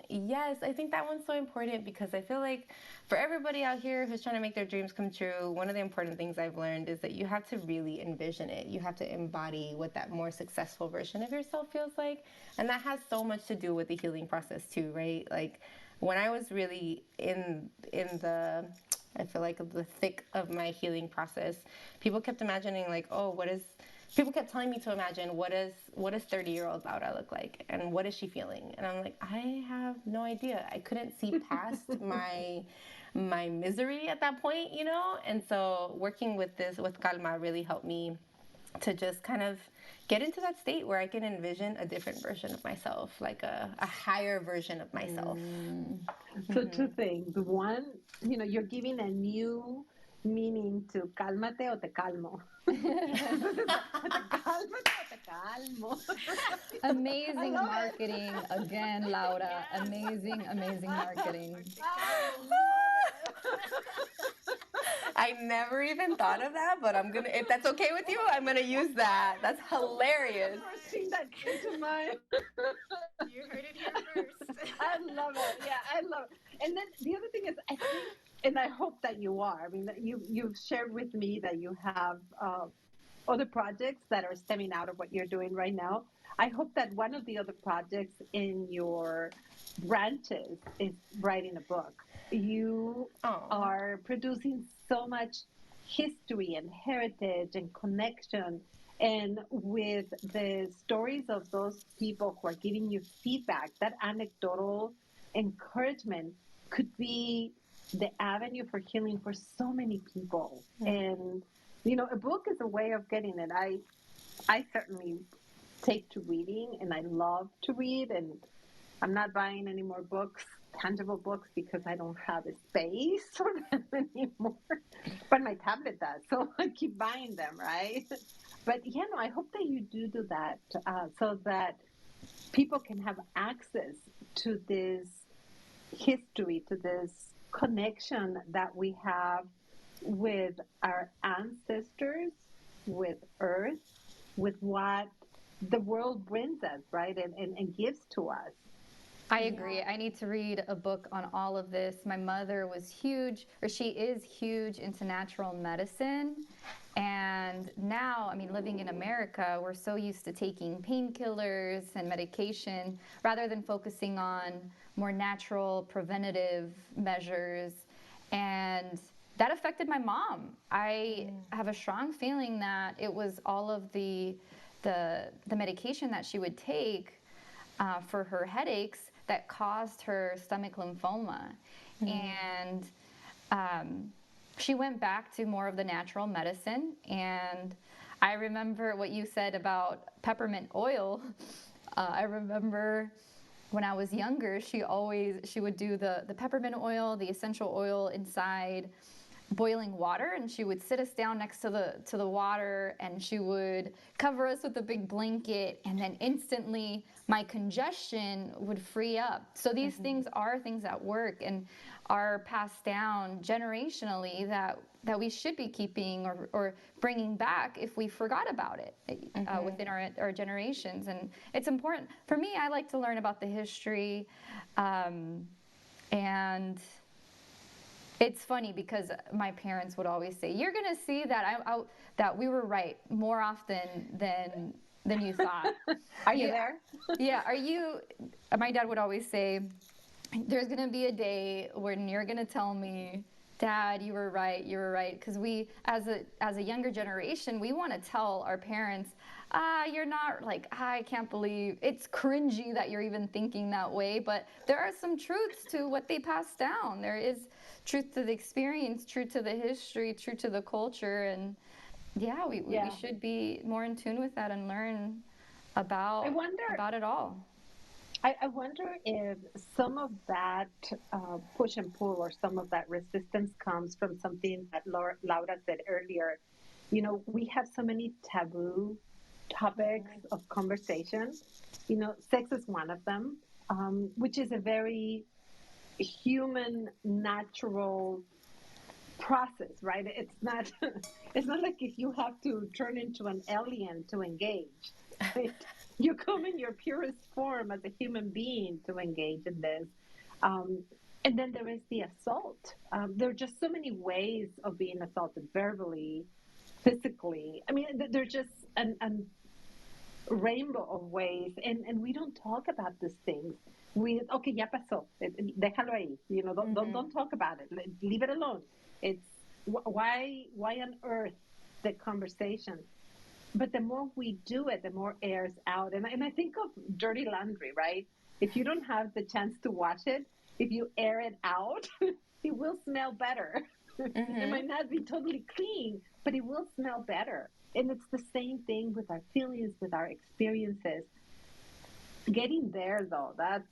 yes, I think that one's so important because I feel like for everybody out here who's trying to make their dreams come true, one of the important things I've learned is that you have to really envision it. You have to embody what that more successful version of yourself feels like. And that has so much to do with the healing process too, right? Like when I was really in the I feel like the thick of my healing process, people kept imagining like, oh, people kept telling me to imagine what does 30-year-old Laura look like and what is she feeling? And I'm like, I have no idea. I couldn't see past my misery at that point, you know? And so working with Calma really helped me to just kind of get into that state where I can envision a different version of myself, like a higher version of myself. So two things. One, you're giving a new meaning to cálmate o te calmo. Te cálmate o te calmo. Amazing marketing again, Laura. Amazing, amazing marketing. I never even thought of that, but I'm gonna. If that's okay with you, I'm gonna use that. That's hilarious. First thing that came to mind. You heard it here first. I love it. Yeah, I love it. And then the other thing is, I think, and I hope that you are. I mean, that you've shared with me that you have other projects that are stemming out of what you're doing right now. I hope that one of the other projects in your branches is writing a book. You are producing so much history and heritage and connection. And with the stories of those people who are giving you feedback, that anecdotal encouragement could be the avenue for healing for so many people. And a book is a way of getting it. I certainly take to reading, and I love to read, and I'm not buying any more books, tangible books, because I don't have a space for them anymore. But my tablet does, so I keep buying them, right? But I hope that you do that so that people can have access to this history, to this connection that we have with our ancestors, with Earth, with what the world brings us, right, and gives to us. I agree. I need to read a book on all of this. My mother was huge, or she is huge into natural medicine. And now, I mean, living in America, we're so used to taking painkillers and medication rather than focusing on more natural preventative measures. And that affected my mom. I have a strong feeling that it was all of the medication that she would take for her headaches that caused her stomach lymphoma. And she went back to more of the natural medicine. And I remember what you said about peppermint oil. I remember when I was younger, she would do the peppermint oil, the essential oil inside boiling water, and she would sit us down next to the water, and she would cover us with a big blanket, and then instantly my congestion would free up. So these things are things that work and are passed down generationally that we should be keeping or bringing back if we forgot about it within our generations. And it's important for me. I like to learn about the history and It's funny because my parents would always say, "You're gonna see that that we were right more often than you thought." Are you there? Yeah. Are you? My dad would always say, "There's gonna be a day when you're gonna tell me, Dad, you were right. You were right." Because we, as a younger generation, we want to tell our parents, you're not like, I can't believe it's cringy that you're even thinking that way. But there are some truths to what they passed down. There is truth to the experience, truth to the history, truth to the culture. And yeah, we should be more in tune with that and learn about it all. I wonder if some of that push and pull or some of that resistance comes from something that Laura said earlier. You know, we have so many taboo topics of conversation. You know, sex is one of them, which is a very human, natural process, right? It's not it's not like if you have to turn into an alien to engage. Right? You come in your purest form as a human being to engage in this. Um, and then there is the assault. There are just so many ways of being assaulted verbally, physically. I mean, there's just an rainbow of ways, and we don't talk about these things. Okay, ya pasó, déjalo ahí. You know, don't talk about it. Leave it alone. It's why on earth the conversation? But the more we do it, the more airs out. And I think of dirty laundry, right? If you don't have the chance to wash it, if you air it out, it will smell better. It might not be totally clean, but it will smell better. And it's the same thing with our feelings, with our experiences. Getting there, though, that's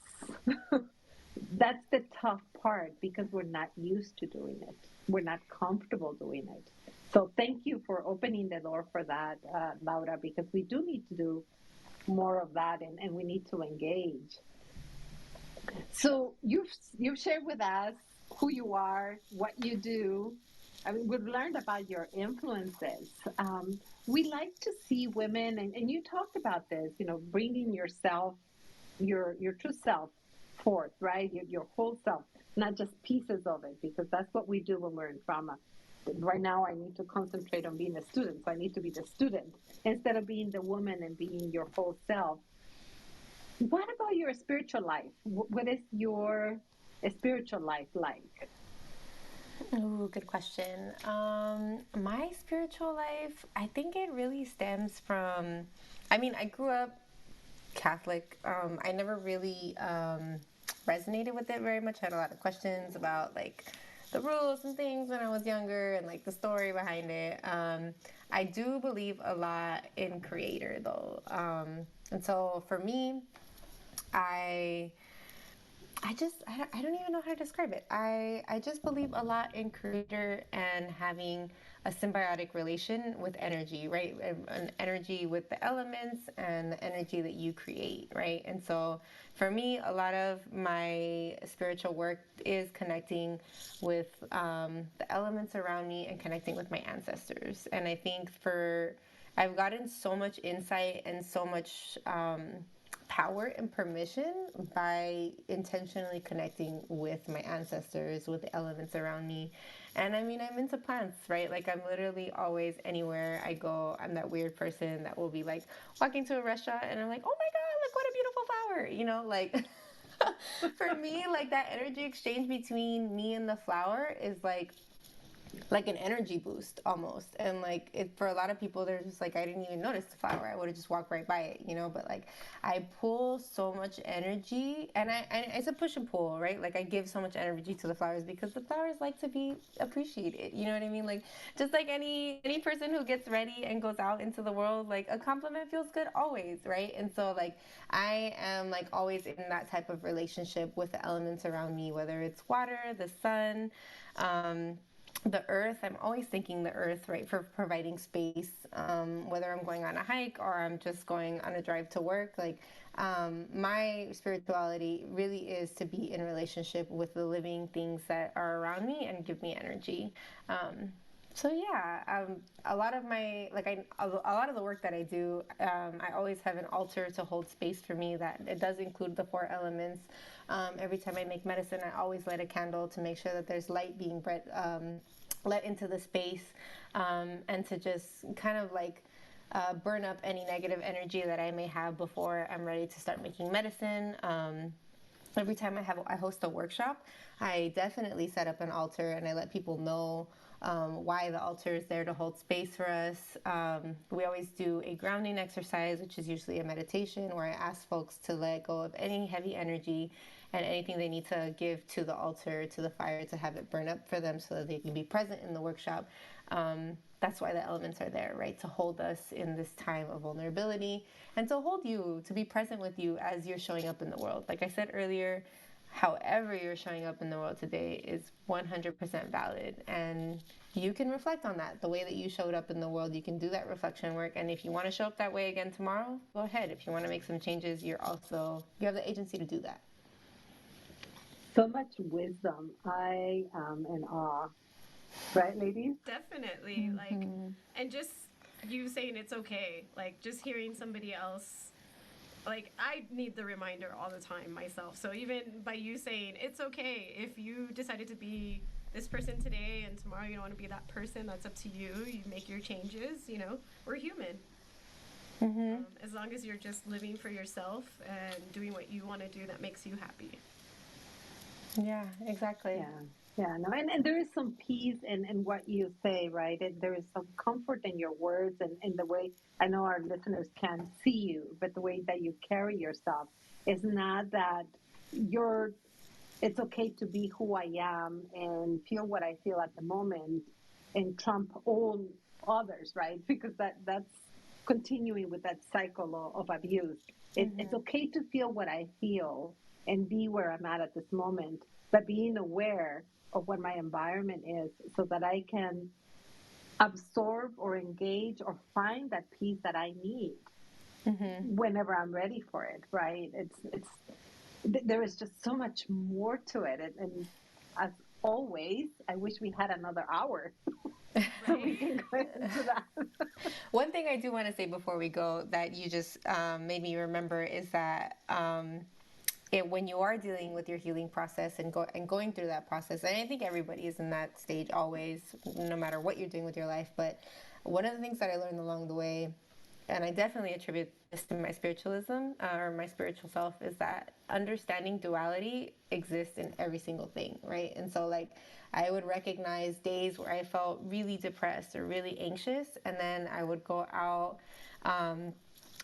the tough part because we're not used to doing it. We're not comfortable doing it. So thank you for opening the door for that, Laura, because we do need to do more of that, and we need to engage. So you've shared with us who you are, what you do. I mean, we've learned about your influences. We like to see women, and you talked about this, you know, bringing yourself, your true self forth, right? Your whole self, not just pieces of it, because that's what we do when we're in trauma. Right now, I need to concentrate on being a student, so I need to be the student instead of being the woman and being your whole self. What about your spiritual life? What is your spiritual life like? Ooh, good question. My spiritual life, I think it really stems from, I mean, I grew up Catholic. I never really resonated with it very much. I had a lot of questions about like the rules and things when I was younger and like the story behind it. I do believe a lot in creator though. And so for me, I I don't even know how to describe it. I just believe a lot in creator and having a symbiotic relation with energy, right? An energy with the elements and the energy that you create, right? And so for me, a lot of my spiritual work is connecting with the elements around me and connecting with my ancestors. And I think I've gotten so much insight and so much power and permission by intentionally connecting with my ancestors, with the elements around me. And I mean, I'm into plants, right? Like, I'm literally always anywhere I go. I'm that weird person that will be like walking to a restaurant and I'm like, oh my God, look what a beautiful flower, you know, like. For me, like that energy exchange between me and the flower is like an energy boost almost. And like for a lot of people, they're just like, I didn't even notice the flower, I would have just walked right by it, you know. But like I pull so much energy, and it's a push and pull, right? Like I give so much energy to the flowers because the flowers like to be appreciated, you know what I mean? Like just like any person who gets ready and goes out into the world, like a compliment feels good always, right? And so like I am like always in that type of relationship with the elements around me, whether it's water, the sun, the earth. I'm always thanking the earth, right, for providing space, whether I'm going on a hike or I'm just going on a drive to work. Like my spirituality really is to be in relationship with the living things that are around me and give me energy. So yeah, a lot of my a lot of the work that I do, I always have an altar to hold space for me. That it does include the four elements. Every time I make medicine, I always light a candle to make sure that there's light being let into the space, and to just kind of burn up any negative energy that I may have before I'm ready to start making medicine. Every time I host a workshop, I definitely set up an altar and I let people know why the altar is there to hold space for us. We always do a grounding exercise, which is usually a meditation where I ask folks to let go of any heavy energy and anything they need to give to the altar, to the fire, to have it burn up for them so that they can be present in the workshop. That's why the elements are there, right? To hold us in this time of vulnerability and to hold you, to be present with you as you're showing up in the world. Like I said earlier, however you're showing up in the world today is 100% valid. And you can reflect on that. The way that you showed up in the world, you can do that reflection work. And if you want to show up that way again tomorrow, go ahead. If you want to make some changes, you have the agency to do that. So much wisdom. I am in awe. Right, ladies? Definitely. And just you saying it's okay. Like, just hearing somebody else, like, I need the reminder all the time myself. So even by you saying it's okay if you decided to be this person today and tomorrow you don't want to be that person, that's up to you. You make your changes, we're human. As long as you're just living for yourself and doing what you want to do that makes you happy. Yeah, exactly. Yeah, no, and there is some peace in what you say, right? And there is some comfort in your words and in the way, I know our listeners can't see you, but the way that you carry yourself is not that it's okay to be who I am and feel what I feel at the moment and trump all others, right? Because that's continuing with that cycle of abuse. It's okay to feel what I feel and be where I'm at this moment, but being aware of what my environment is so that I can absorb or engage or find that peace that I need whenever I'm ready for it, right? There is just so much more to it. And as always, I wish we had another hour so we can go into that. One thing I do want to say before we go that you just made me remember is that when you are dealing with your healing process and going through that process, and I think everybody is in that stage always, no matter what you're doing with your life, but one of the things that I learned along the way, and I definitely attribute this to my spiritualism or my spiritual self, is that understanding duality exists in every single thing, right? And so I would recognize days where I felt really depressed or really anxious, and then I would go out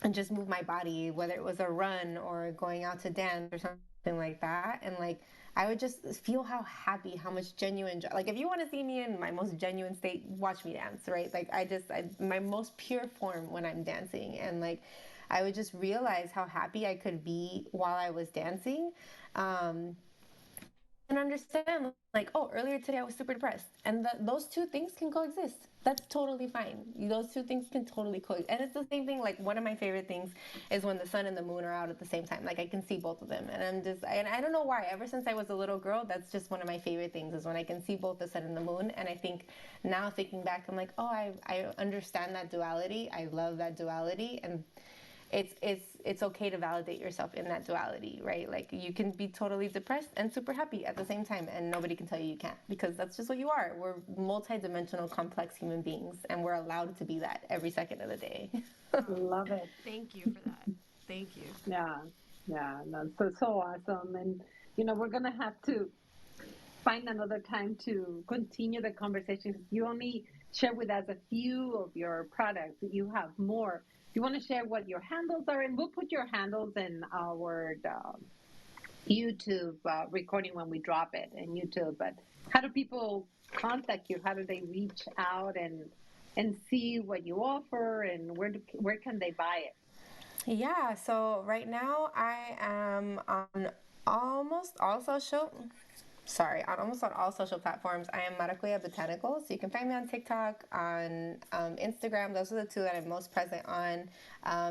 and just move my body, whether it was a run or going out to dance or something like that. And I would just feel how happy, how much genuine, if you want to see me in my most genuine state, watch me dance, right? My most pure form when I'm dancing. And I would just realize how happy I could be while I was dancing. And understand earlier today I was super depressed, and those two things can coexist. That's totally fine. Those two things can totally coexist. And it's the same thing, one of my favorite things is when the sun and the moon are out at the same time. I can see both of them, and I don't know why, ever since I was a little girl, that's just one of my favorite things, is when I can see both the sun and the moon. And I think now, thinking back, I'm like, oh, I understand that duality. I love that duality. And it's okay to validate yourself in that duality, right? You can be totally depressed and super happy at the same time, and nobody can tell you can't, because that's just what you are. We're multidimensional, complex human beings, and we're allowed to be that every second of the day. Love it. Thank you for that. Thank you. Yeah, no, so awesome. And we're gonna have to find another time to continue the conversation. You only share with us a few of your products. You have more. You want to share what your handles are, and we'll put your handles in our YouTube recording when we drop it in YouTube. But how do people contact you? How do they reach out and see what you offer, and where can they buy it? Yeah, so right now I am on almost all social on almost on all social platforms. I am Maracuya Botanical, so you can find me on TikTok, on Instagram. Those are the two that I'm most present on.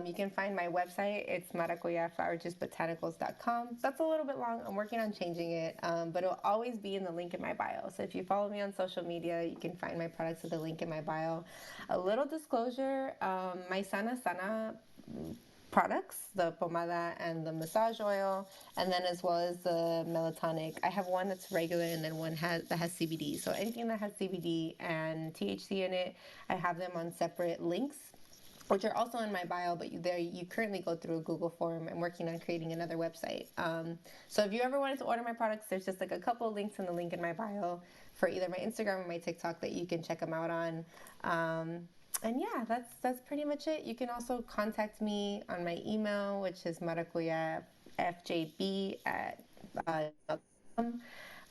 You can find my website. It's maracuyafjb.botanicals.com. That's a little bit long. I'm working on changing it, but it'll always be in the link in my bio. So if you follow me on social media, you can find my products with the link in my bio. A little disclosure, my Sana products, the pomada and the massage oil, and then as well as the Melatonic. I have one that's regular and then one that has CBD. So anything that has CBD and THC in it, I have them on separate links, which are also in my bio, but you currently go through a Google form. I'm working on creating another website. So if you ever wanted to order my products, there's just like a couple of links in the link in my bio for either my Instagram or my TikTok that you can check them out on. And yeah, that's pretty much it. You can also contact me on my email, which is maracuyafjb@.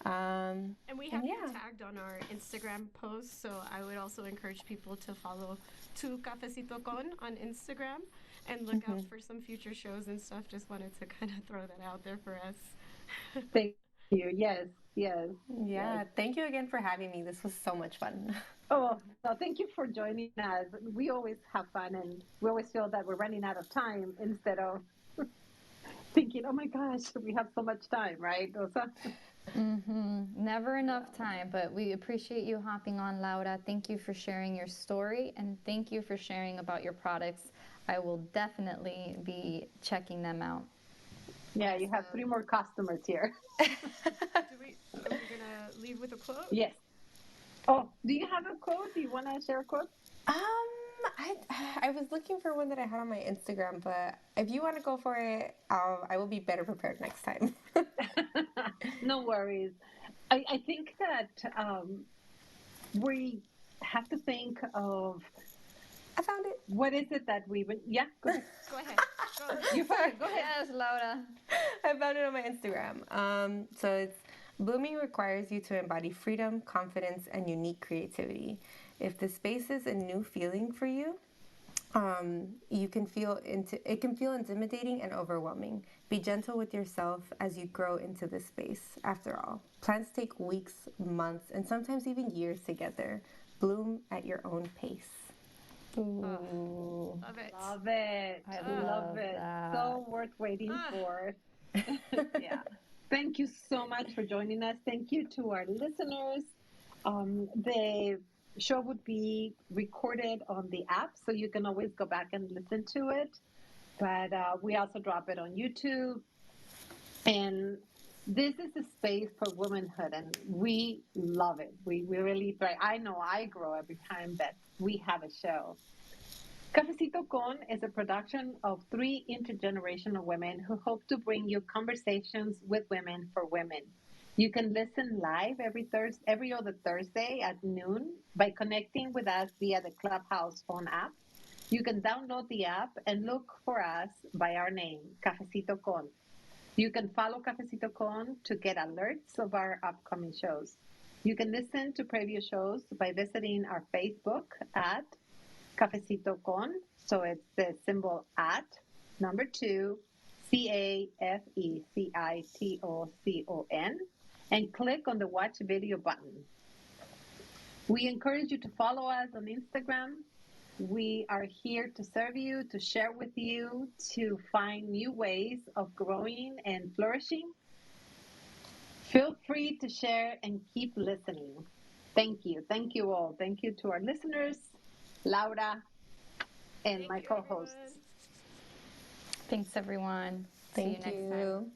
And we have you tagged on our Instagram post, so I would also encourage people to follow Tu Cafecito Con on Instagram and look out for some future shows and stuff. Just wanted to kind of throw that out there for us. Thank you. Yes. Yeah, thank you again for having me. This was so much fun. Oh, no, thank you for joining us. We always have fun, and we always feel that we're running out of time instead of thinking, oh my gosh, we have so much time, right? Never enough time, but we appreciate you hopping on, Laura. Thank you for sharing your story, and thank you for sharing about your products. I will definitely be checking them out. Yeah, you have 3 more customers here. Are we gonna leave with a quote? Yes. Oh, do you have a quote? Do you want to share a quote? I was looking for one that I had on my Instagram, but if you want to go for it, I will be better prepared next time. No worries. I think that we have to think of. I found it. What is it that we would? Yeah, go ahead. Go ahead. You found it. Go ahead. Yes, Laura. I found it on my Instagram. So it's blooming requires you to embody freedom, confidence, and unique creativity. If the space is a new feeling for you, it can feel intimidating and overwhelming. Be gentle with yourself as you grow into this space. After all, plants take weeks, months, and sometimes even years to get there. Bloom at your own pace. Ooh. Love it. Love it. I love it. that. So worth waiting for. Yeah. Thank you so much for joining us. Thank you to our listeners. The show would be recorded on the app, so you can always go back and listen to it. But we also drop it on YouTube. And this is a space for womanhood, and we love it. We really thrive. I know I grow every time that we have a show. Cafecito Con is a production of 3 intergenerational women who hope to bring you conversations with women for women. You can listen live every other Thursday at noon by connecting with us via the Clubhouse phone app. You can download the app and look for us by our name, Cafecito Con. You can follow Cafecito Con to get alerts of our upcoming shows. You can listen to previous shows by visiting our Facebook at Cafecito Con. So it's the symbol at number 2, CAFECITOCON, and click on the watch video button. We encourage you to follow us on Instagram. We are here to serve you, to share with you, to find new ways of growing and flourishing. Feel free to share and keep listening. Thank you. Thank you all. Thank you to our listeners, Laura, and my co-hosts. Thanks, everyone. Thank See you next time.